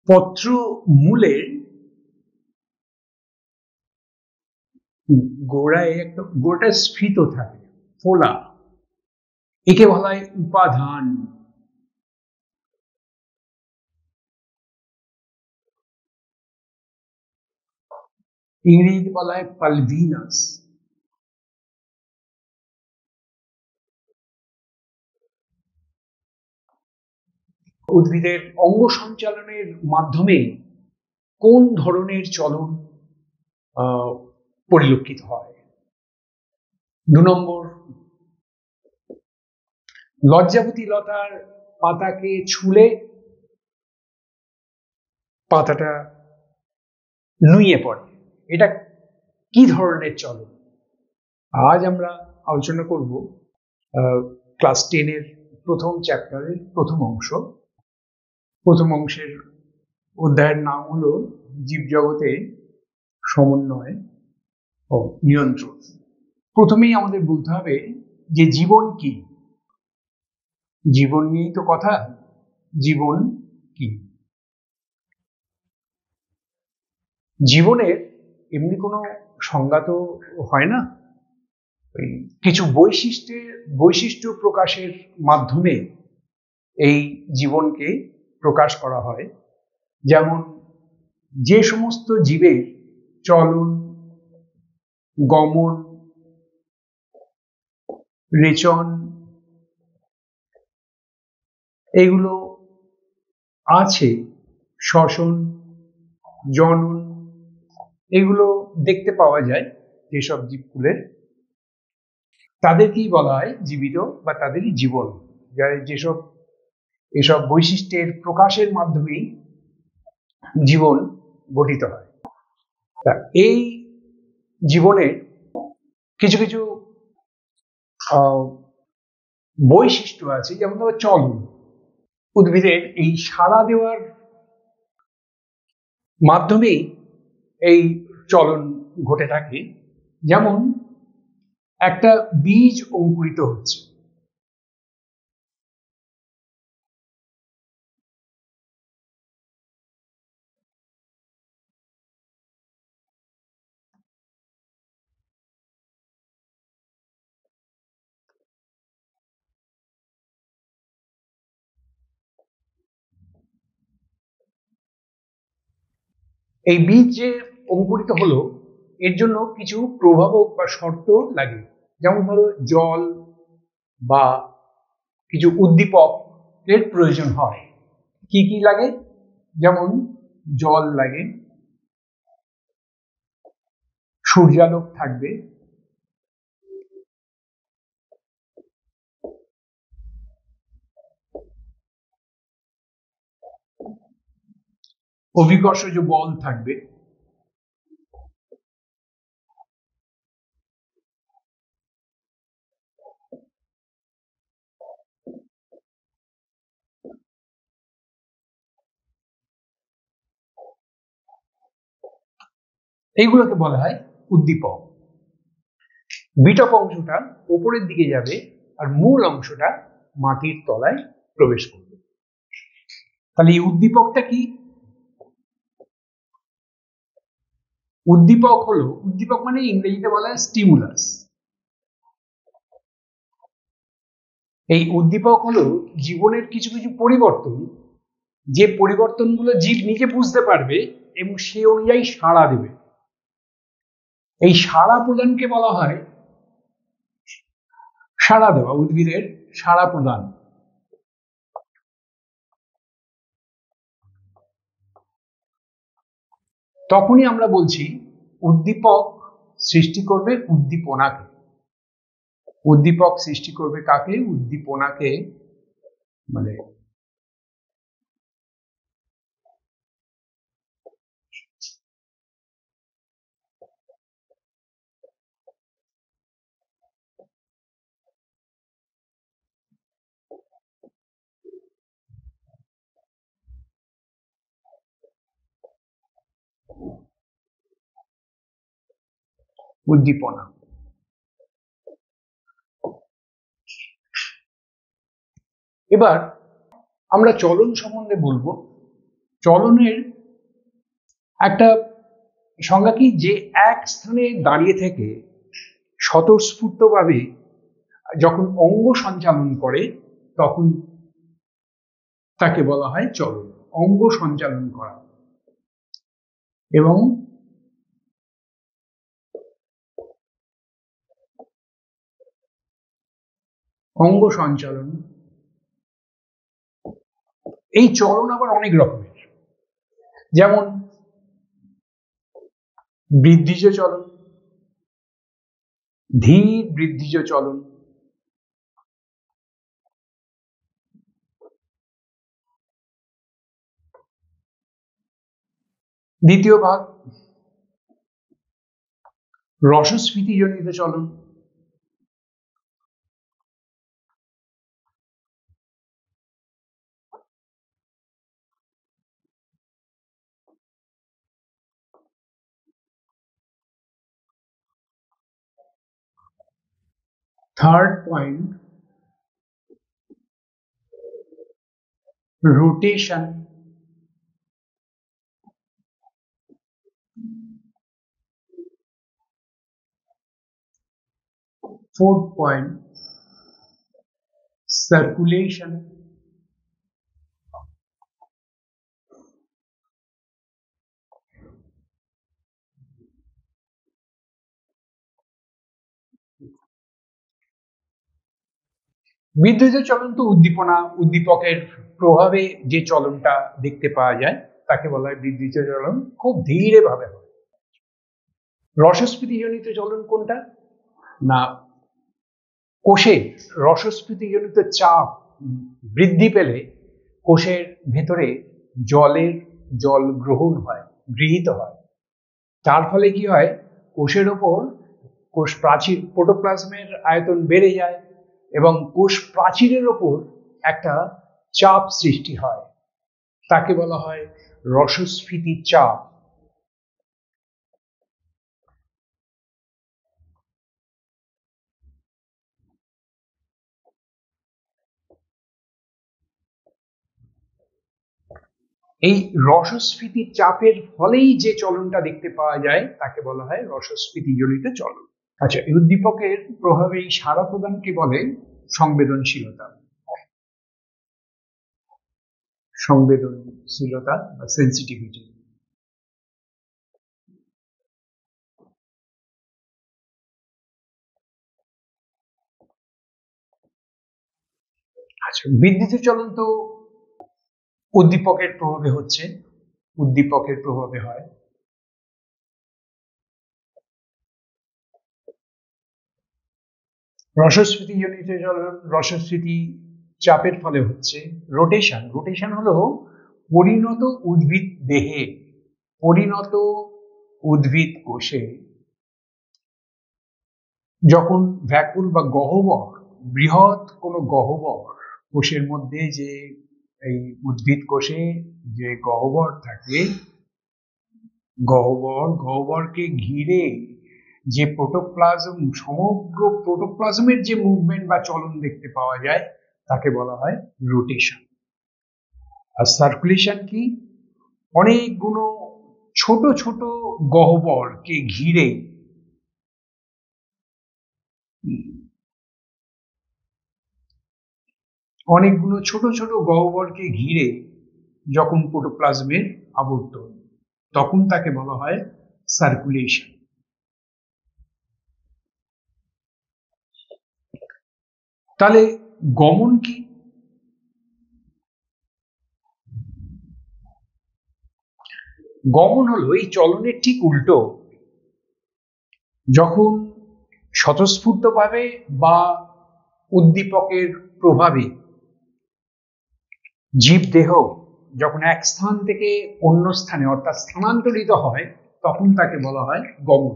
পত্র মূলের গোড়ায় একটা গোড়াটা স্ফীত থাকে, ফোলা, একে বলা হয় উপাধান। ইংরেজিতে বলা হয় পালভিনাস। উদ্ভিদের অঙ্গ সঞ্চালনের মাধ্যমে কোন ধরনের চলন পরিলক্ষিত হয়? 2 নম্বর, লজ্জাবতী লতার পাতাকে ছুলে পাতাটা নুয়ে পড়ে, এটা কি ধরনের চলন? আজ আমরা আলোচনা করব ক্লাস 10-এর প্রথম চ্যাপ্টারের প্রথম অংশ। প্রথম অংশের অধ্যায়ের নাম হলো জীবজগতে সমন্বয় ও নিয়ন্ত্রণ। প্রথমেই আমাদের বলতে হবে যে জীবন কি। জীবন নিয়েই তো কথা। জীবন কি? জীবনের এমনি কোনো সংজ্ঞা তো হয় না, কিছু বৈশিষ্ট্য প্রকাশের মাধ্যমে এই জীবনকে প্রকাশ করা হয়। যেমন যে সমস্ত জীবের চলন, গমন, রেচন এগুলো আছে, শ্বসন, জনন, এগুলো দেখতে পাওয়া যায় যেসব জীবকুলের, তাদেরকেই বলা হয় জীবিত বা তাদেরই জীবন। যেসব এসব বৈশিষ্ট্যের প্রকাশের মাধ্যমেই জীবন গঠিত হয়। এই জীবনের কিছু কিছু বৈশিষ্ট্য আছে, যেমন ধরো চলন। উদ্ভিদের এই সাড়া দেওয়ার মাধ্যমেই এই চলন ঘটে থাকে। যেমন একটা বীজ অঙ্কুরিত হচ্ছে, এই বীজ যে অঙ্কুরিত হলো এর জন্য কিছু প্রভাবক বা শর্ত লাগে। যেমন ধরো জল বা কিছু উদ্দীপক এর প্রয়োজন হয়। কি কি লাগে? যেমন জল লাগে, সূর্যালোক থাকবে, অভিকর্ষজ বল থাকবে, এইগুলোকে বলা হয় উদ্দীপক। বিটক অংশটা উপরের দিকে যাবে আর মূল অংশটা মাটির তলায় প্রবেশ করবে। তাহলে এই উদ্দীপকটা কি? উদ্দীপক মানে ইংরেজিতে বলা হয় স্টিমুলাস। এই উদ্দীপক হলো জীবনের কিছু কিছু পরিবর্তন, যে পরিবর্তনগুলো জীব নিজে বুঝতে পারবে এবং সে অনুযায়ী সাড়া দেবে। এই সাড়া প্রদানকে বলা হয় সাড়া দেওয়া, উদ্ভিদের সাড়া প্রদান। তখনই আমরা বলছি উদ্দীপক সৃষ্টি করবে উদ্দীপনাকে। উদ্দীপক সৃষ্টি করবে কাকে? উদ্দীপনাকে। মানে উদ্দীপনা। এবার আমরা চলন সম্বন্ধে বলবো। চলনের একটা সংজ্ঞা কি, যে এক স্থানে দাঁড়িয়ে থেকে স্বতঃস্ফূর্তভাবে যখন অঙ্গ সঞ্চালন করে তখন তাকে বলা হয় চলন। অঙ্গ সঞ্চালন করা এবং অঙ্গ সঞ্চালন, এই চলন আবার অনেক রকমের, যেমন বৃদ্ধিজ চলন, ধীর বৃদ্ধিজ চলন, দ্বিতীয় ভাগ রসস্ফীতিজনিত চলন, third point rotation, fourth point circulation, বিদ্যুৎ চলন তো উদ্দীপনা উদ্দীপকের প্রভাবে যে চলনটা দেখতে পাওয়া যায় তাকে বলা হয় বিদ্যুৎ চলন, খুব ধীরে ভাবে হয়। রসস্ফীতিজনিত চলন কোনটা না, কোষের রসস্ফীতিজনিত চাপ বৃদ্ধি পেলে কোষের ভেতরে জল গ্রহণ হয়, গৃহীত হয়, তার ফলে কি হয়, কোষের ওপর কোষ প্রাচীর প্রোটোপ্লাজমের আয়তন বেড়ে যায় এবং কোষ প্রাচীরের ওপর একটা চাপ সৃষ্টি হয়, তাকে বলা হয় রসস্ফীতি চাপ। এই রসস্ফীতি চাপের ফলেই যে চলনটা দেখতে পাওয়া যায় তাকে বলা হয় রসস্ফীতিজনিত চলন। আচ্ছা, এই উদ্দীপকের প্রভাবে এই সাড়া প্রদানকে বলে সংবেদনশীলতা, সংবেদনশীলতা বা সেন্সিটিভিটি। আচ্ছা, বিদ্যুৎ চলন তো উদ্দীপকের প্রভাবে হচ্ছে, উদ্দীপকের প্রভাবে হয়। রসস্ফীতিজনিত চলন রসস্ফীতি চাপের ফলে হচ্ছে। রোটেশন, রোটেশন হলো পরিণত উদ্ভিদ দেহে, পরিণত উদ্ভিদ কোষে যখন ভ্যাকুল বা গহ্বর, বৃহৎ কোনো গহ্বর কোষের মধ্যে, যে এই উদ্ভিদ কোষে যে গহ্বর থাকে, গহ্বরকে ঘিরে যে প্রোটোপ্লাজম, সমগ্র প্রোটোপ্লাজমের যে মুভমেন্ট বা চলন দেখতে পাওয়া যায় তাকে বলা হয় রোটেশন। আর সার্কুলেশন কি, অনেকগুলো ছোট ছোট গহ্বরকে ঘিরে অনেকগুলো ছোট ছোট গহ্বরকে ঘিরে যখন প্রোটোপ্লাজমের আবর্তন, তখন তাকে বলা হয় সার্কুলেশন। তাহলে গমন কি? গমন হলো এই চলনের ঠিক উল্টো। যখন স্বতঃস্ফূর্তভাবে বা উদ্দীপকের প্রভাবে জীবদেহ যখন এক স্থান থেকে অন্য স্থানে অর্থাৎ স্থানান্তরিত হয় তখন তাকে বলা হয় গমন।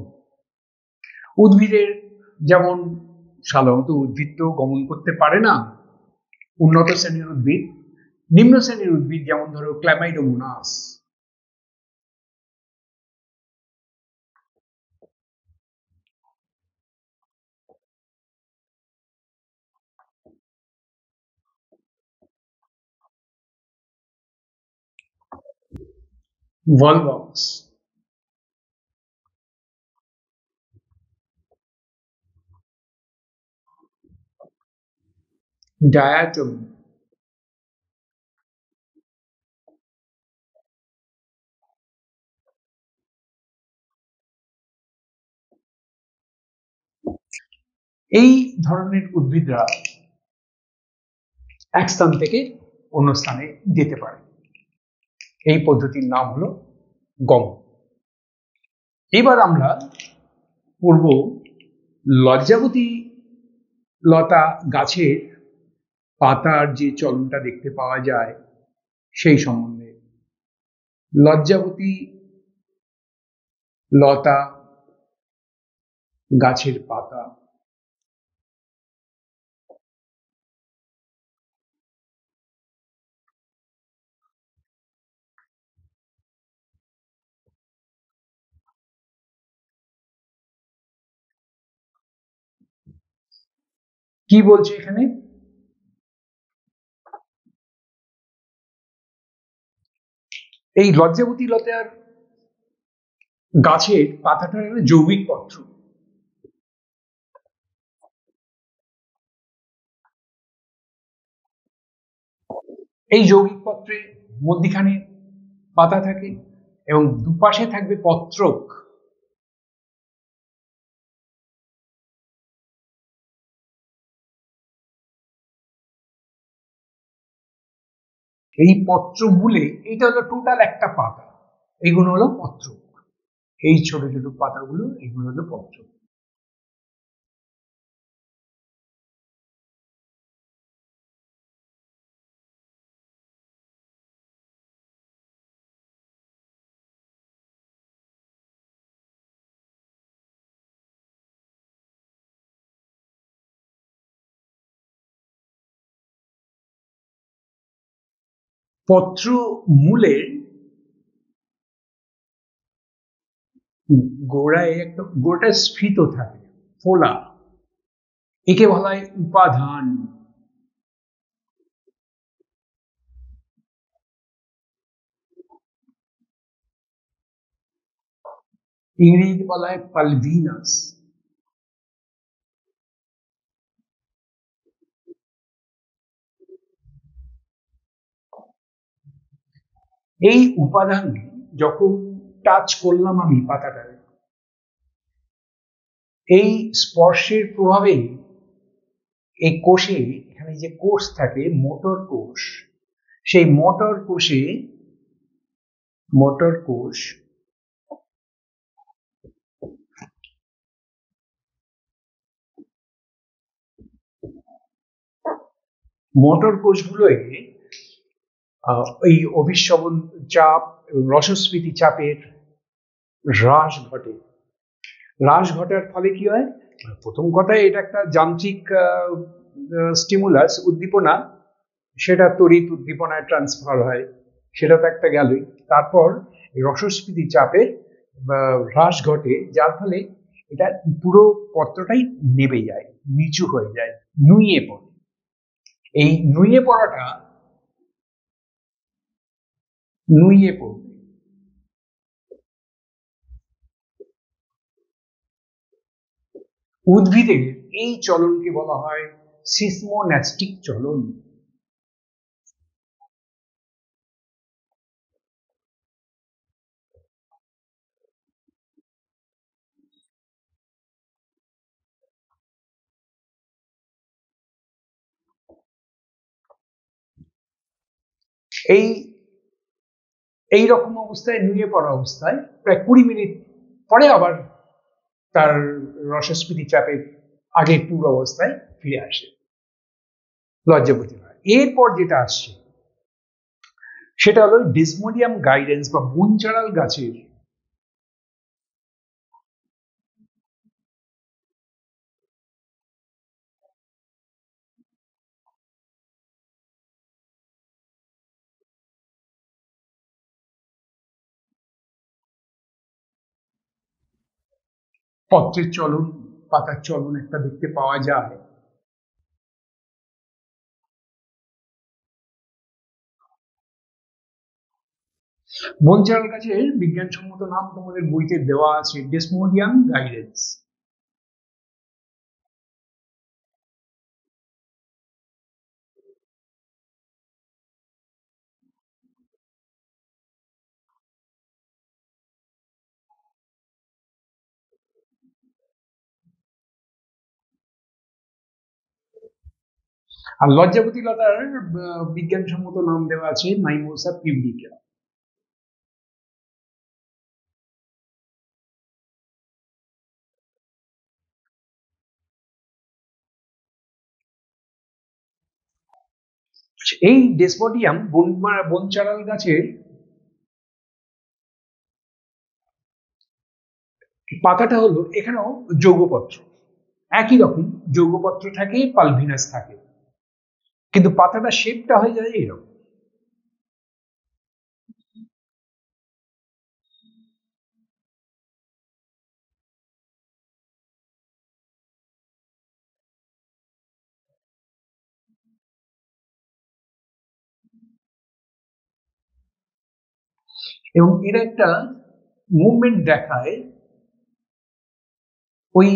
উদ্ভিদের যেমন, সাধারণত উদ্ভিদ তো গমন করতে পারে না, উন্নত শ্রেণীর উদ্ভিদ, নিম্ন শ্রেণীর উদ্ভিদ যেমন ধরো ক্ল্যামাইডোমোনাস, ভলভক্স, ডায়াটম, এই ধরনের উদ্ভিদরা এক স্থান থেকে অন্য স্থানে যেতে পারে। এই পদ্ধতির নাম হলো গমন। এবার আমরা পড়ব লজ্জাবতী লতা গাছের পাতার যে চলনটা দেখতে পাওয়া যায় সেই সম্বন্ধে। লজ্জাবতী লতা গাছের পাতা, কি বলছে এখানে? এই লজ্জাবতী লতার গাছের পাতাটা যৌগিক পত্র। এই যৌগিক পত্রে মধ্যিখানে পাতা থাকে এবং দুপাশে থাকবে পত্রক। এই পত্র মূলে এটা হলো টোটাল একটা পাতা, এইগুলো হলো পত্র। এই ছোট ছোট পাতাগুলো এগুলো হলো পত্র। পত্র মূলের গোড়ায় একটা গোড়াটা স্ফীত থাকে, ফোলা, একে বলা হয় উপাধান। ইংরেজিতে বলা হয় পালভিনাস। এই উপাদান যখন টাচ করলাম আমি পাতাটায়, এই স্পর্শের প্রভাবে এই কোষে, এখানে যে কোষ থাকে মোটর কোষ, সেই মোটর কোষগুলোয় এই অভিস্রবণ চাপ এবং রসস্ফীতি চাপের হ্রাস ঘটে। হ্রাস ঘটার ফলে কি হয়? প্রথম কথায় এটা একটা যান্ত্রিক স্টিমুলাস, উদ্দীপনা, সেটা তড়িৎ উদ্দীপনায় ট্রান্সফার হয়, সেটা তো একটা গেলই। তারপর রসস্ফীতি চাপের হ্রাস ঘটে, যার ফলে এটা পুরো পত্রটাই নেবে যায়, নিচু হয়ে যায়, নুইয়ে পড়ে। এই নুইয়ে পড়াটা উদ্ভিদের এই চলনকে বলা হয় সিসমোন্যাস্টিক চলন। এই এই রকম অবস্থায়, নুয়ে পড়া অবস্থায় প্রায় 20 মিনিট পরে আবার তার রসস্ফীতি চাপের আগের পূর্ব অবস্থায় ফিরে আসে, লজ্জাবতী হয়। এরপর যেটা আসছে সেটা হলো ডিসমোডিয়াম গাইডেন্স বা বনচাঁড়াল গাছের পত্রের চলন, পাতার চলন একটা দেখতে পাওয়া যায়। বনচাল গাছের বিজ্ঞানসম্মত নাম তোমাদের বইতে দেওয়া আছে ডেসমোডিয়াম গাইডেন্স। আর লজ্জাবতী লতার বিজ্ঞানসম্মত নাম দেওয়া আছে মাইমোসা পিউডিকা। এই ডেসমোডিয়াম বনচারাল গাছের পাতাটা হলো এখানেও যৌগপত্র, একই রকম যৌগপত্র থাকে, পালভিনাস থাকে, কিন্তু পাতাটা শেপটা হয়ে যায় এরকম। এবং এর একটা মুভমেন্ট দেখায় ওই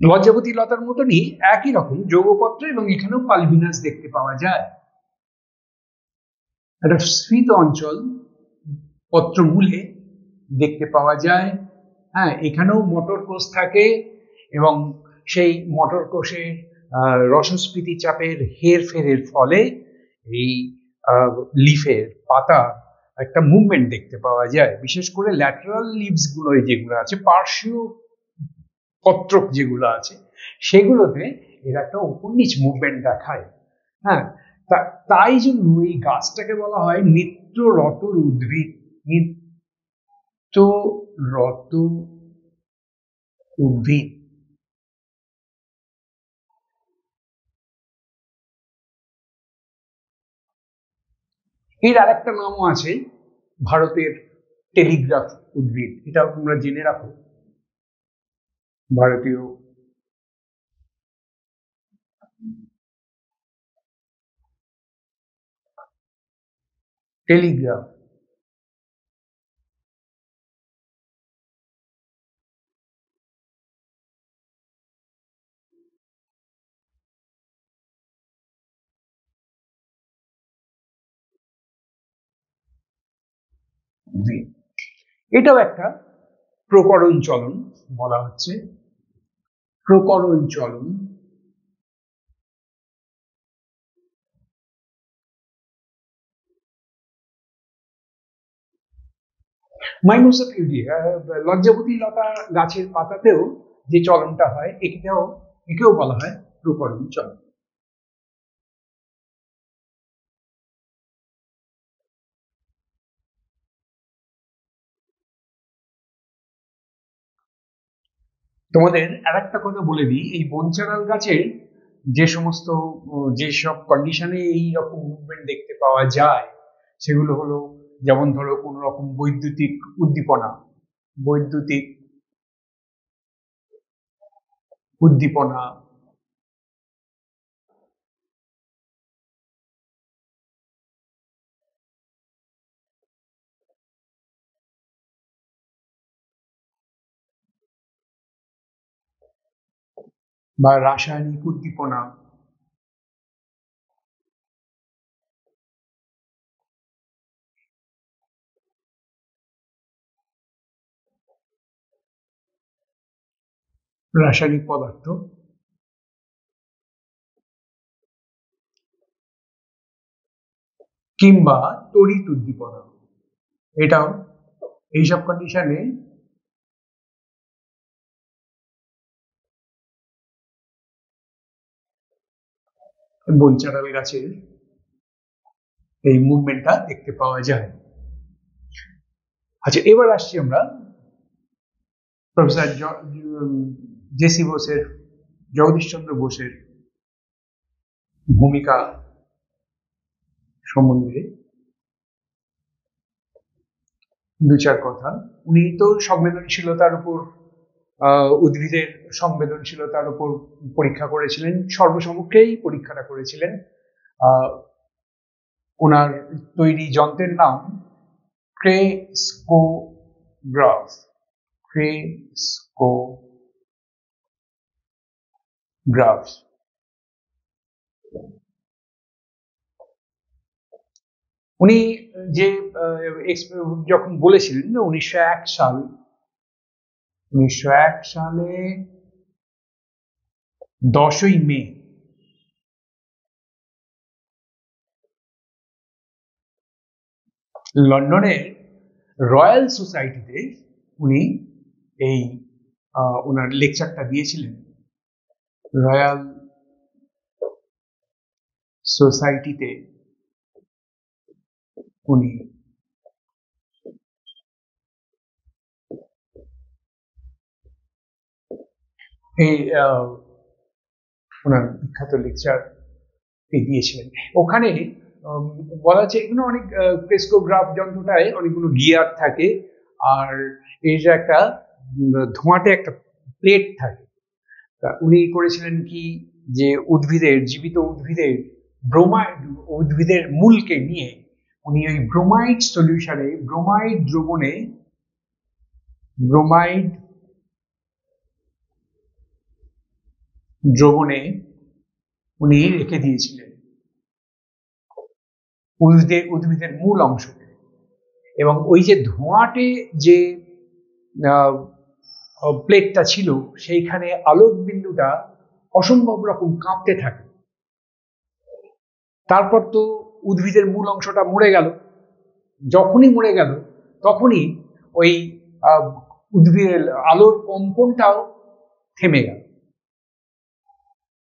লজ্জাবতী লতার মতনই একই রকম যৌগপত্র, এবং এখানেও পালভিনাস দেখতে পাওয়া যায়। একটা স্ফীত অঞ্চল পত্রমূলে দেখতে পাওয়া যায়। হ্যাঁ, এখানেও মটর কোষ থাকে, এবং সেই মটর কোষের রসস্ফীতি চাপের হেরফেরের ফলে এই লিফের পাতা একটা মুভমেন্ট দেখতে পাওয়া যায়। বিশেষ করে ল্যাটারাল লিভস গুলো যেগুলো আছে, পার্শ্বীয় পত্রক যেগুলো আছে, সেগুলোতে এর একটা উপর নিচ মুভমেন্ট দেখায়। হ্যাঁ, তাই জন্য এই গাছটাকে বলা হয় নিত্যরত উদ্ভিদ। নিত্যরত উদ্ভিদ। এর আরেকটা নামও আছে, ভারতের টেলিগ্রাফ উদ্ভিদ। এটাও তোমরা জেনে রাখো, ভারতীয় টেলিগ্রাফ। উদ্ভিদ এটাও একটা প্রকরণ চলন বলা হচ্ছে, প্রকরণ চলন। মাইমোসা পিউডিকা, লজ্জাবতী লতা গাছের পাতাতেও যে চলনটা হয়, একেও বলা হয় প্রকরণ চলন। তোমাদের আর একটা কথা বলে দিই, এই বনচারাল গাছের যেসব কন্ডিশনে এই রকম মুভমেন্ট দেখতে পাওয়া যায়, সেগুলো হলো, যেমন ধরো কোন রকম বৈদ্যুতিক উদ্দীপনা, বৈদ্যুতিক উদ্দীপনা, বা রাসায়নিক উদ্দীপনা, রাসায়নিক পদার্থ, কিংবা তড়িৎ উদ্দীপনা, এটাও এইসব কন্ডিশনে বনচারাল গাছের এই মুভমেন্টটা দেখতে পাওয়া যায়। আচ্ছা, এবার আসছি আমরা প্রফেসর জেসি বোসের, জগদীশচন্দ্র বোসের ভূমিকা সম্বন্ধে দু চার কথা। উনি তো সংবেদনশীলতার উপর, উদ্ভিদের সংবেদনশীলতার উপর পরীক্ষা করেছিলেন, সর্বসমক্ষেই পরীক্ষাটা করেছিলেন। ওনার তৈরি যন্ত্রের নাম ক্রেস্কোগ্রাফ। ক্রেস্কোগ্রাফ। উনি যে যখন বলেছিলেন 1901 সালে 10ই মে লন্ডনের রয়্যাল সোসাইটিতে উনি এই ওনার লেকচারটা দিয়েছিলেন। রয়্যাল সোসাইটিতে উনি এই ওনার বিখ্যাত লেকচার দিয়েছিলেন। ওখানে বলা হচ্ছে এগুলো অনেক ক্রেস্কোগ্রাফ যন্ত্রটায় অনেকগুলো গিয়ার থাকে, আর এর একটা ধোঁয়াটে একটা প্লেট থাকে। তা উনি করেছিলেন কি, যে জীবিত উদ্ভিদের মূলকে নিয়ে উনি ওই ব্রোমাইড সলিউশনে, ব্রোমাইড দ্রবণে উনি রেখে দিয়েছিলেন উদ্ভিদের মূল অংশকে, এবং ওই যে ধোঁয়াটে যে প্লেটটা ছিল সেইখানে আলোক বিন্দুটা অসম্ভব রকম কাঁপতে থাকে। তারপর তো উদ্ভিদের মূল অংশটা মরে গেল। যখনই মরে গেল তখনই ওই উদ্ভিদের আলোর কম্পনটাও থেমে গেল।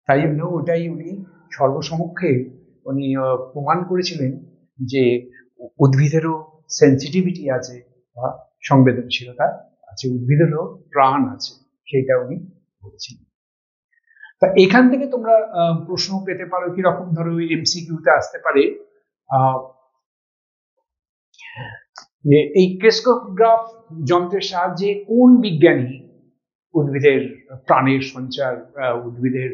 তাই জন্য ওটাই উনি সর্বসমক্ষে উনি প্রমাণ করেছিলেন যে উদ্ভিদেরও সেন্সিটিভিটি আছে বা সংবেদনশীলতা আছে, উদ্ভিদেরও প্রাণ আছে, সেটা উনি বলেছিলেন। তা এখান থেকে তোমরা প্রশ্ন পেতে পারো কিরকম, ধরো এমসিকিউতে আসতে পারে যে এই ক্রেস্কোগ্রাফ যন্ত্রের সাহায্যে কোন বিজ্ঞানী উদ্ভিদের প্রাণের সঞ্চার, উদ্ভিদের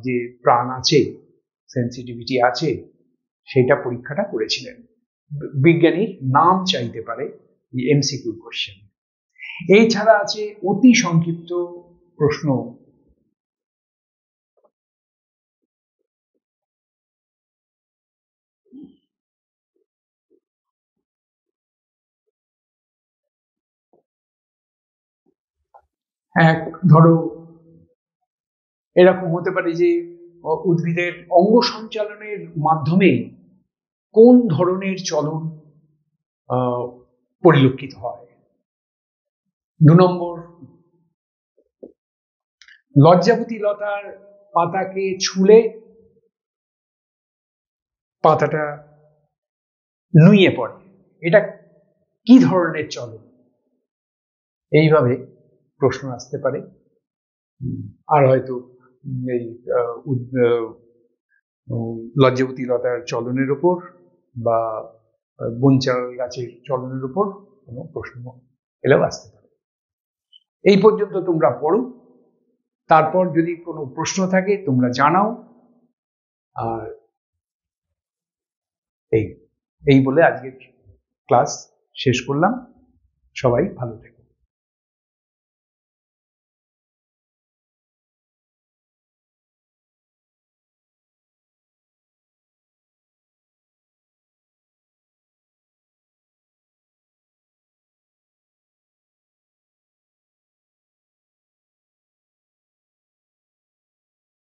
যে প্রাণ আছে, সেন্সিটিভিটি আছে, সেটা পরীক্ষাটা করেছিলেন। বিজ্ঞানীর নাম চাইতে পারে এমসিকিউ কোশ্চেন। এছাড়া আছে অতি সংক্ষিপ্ত প্রশ্ন। ধরো এরকম হতে পারে যে উদ্ভিদের অঙ্গ সঞ্চালনের মাধ্যমে কোন ধরনের চলন পরিলক্ষিত হয়। 2 নম্বর, লজ্জাবতী লতার পাতাকে ছুলে পাতাটা নুয়ে পড়ে, এটা কি ধরনের চলন? এইভাবে প্রশ্ন আসতে পারে। আর হয়তো এই লজ্জাবতী লতার চলনের উপর বা বনচাল গাছের চলনের উপর কোনো প্রশ্ন এলেও আসতে পারে। এই পর্যন্ত তোমরা পড়ো, তারপর যদি কোনো প্রশ্ন থাকে তোমরা জানাও। আর এই বলে আজকের ক্লাস শেষ করলাম। সবাই ভালো থেকো।